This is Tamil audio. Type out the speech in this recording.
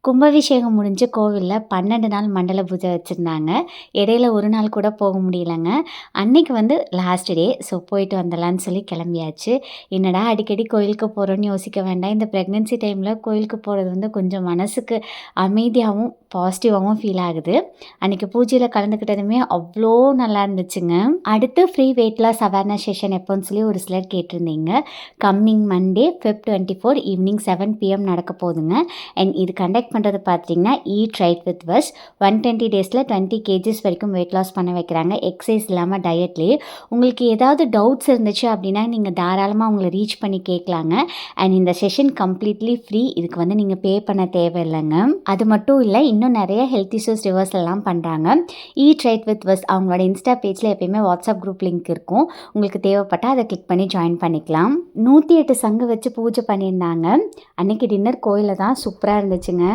கும்பாபிஷேகம் முடிஞ்சு கோவில்ல 12 நாள் மண்டல பூஜை வச்சிருந்தாங்க. இடையில ஒரு நாள் கூட போக முடியலங்க. அன்னைக்கு வந்து லாஸ்ட் டே. ஸோ போயிட்டு வந்துடலான்னு சொல்லி கிளம்பியாச்சு. என்னடா அடிக்கடி கோயிலுக்கு போறோம்ன்னு யோசிக்க வேண்டாம். இந்த பிரெக்னன்சி டைம்ல கோயிலுக்கு போறது வந்து கொஞ்சம் மனசுக்கு அமைதியாவும், பாசிட்டிவாவும் ஃபீல் ஆகுது. அன்னைக்கு பூஜையில கலந்துக்கிட்டதுமே அவ்ளோ நல்லா இருந்துச்சுங்க. அடுத்து free weight loss awareness session எப்போன்னு சொல்லி ஒரு சிலர் கேட்டிருந்தீங்க. Coming Monday Feb 24 evening 7 PM நடக்க போகுதுங்க. அண்ட் இது கண்டக்ட் பண்ணுறது பார்த்தீங்கன்னா ஈட் ரைட் வித் பஸ் 120 டேஸில் 20 கேஜிஸ் வரைக்கும் வெயிட் லாஸ் பண்ண வைக்கிறாங்க. எக்ஸசைஸ் இல்லாமல் டயட்லேயே. உங்களுக்கு ஏதாவது டவுட்ஸ் இருந்துச்சு அப்படின்னா நீங்கள் தாராளமாக அவங்கள ரீச் பண்ணி கேட்கலாங்க. அண்ட் இந்த செஷன் கம்ப்ளீட்லி ஃப்ரீ. இதுக்கு வந்து நீங்கள் பே பண்ண தேவையில்லைங்க. அது மட்டும் இல்லை, இன்னும் நிறைய ஹெல்த் இஷ்யூஸ் ரிவர்ஸ்லாம் பண்ணுறாங்க. ஈட் ரைட் வித் பஸ் அவங்களோட இன்ஸ்டா பேஜில் எப்பயுமே வாட்ஸ்அப் குரூப் லிங்க் இருக்கும். உங்களுக்கு தேவைப்பட்டால் அதை கிளிக் பண்ணி ஜாயின் பண்ணிக்கலாம். 108 சங்கு வச்சு பூஜை பண்ணியிருந்தாங்க. அன்னைக்கு டின்னர் கோயிலில் தான் சூப்பராக இருந்துச்சுங்க.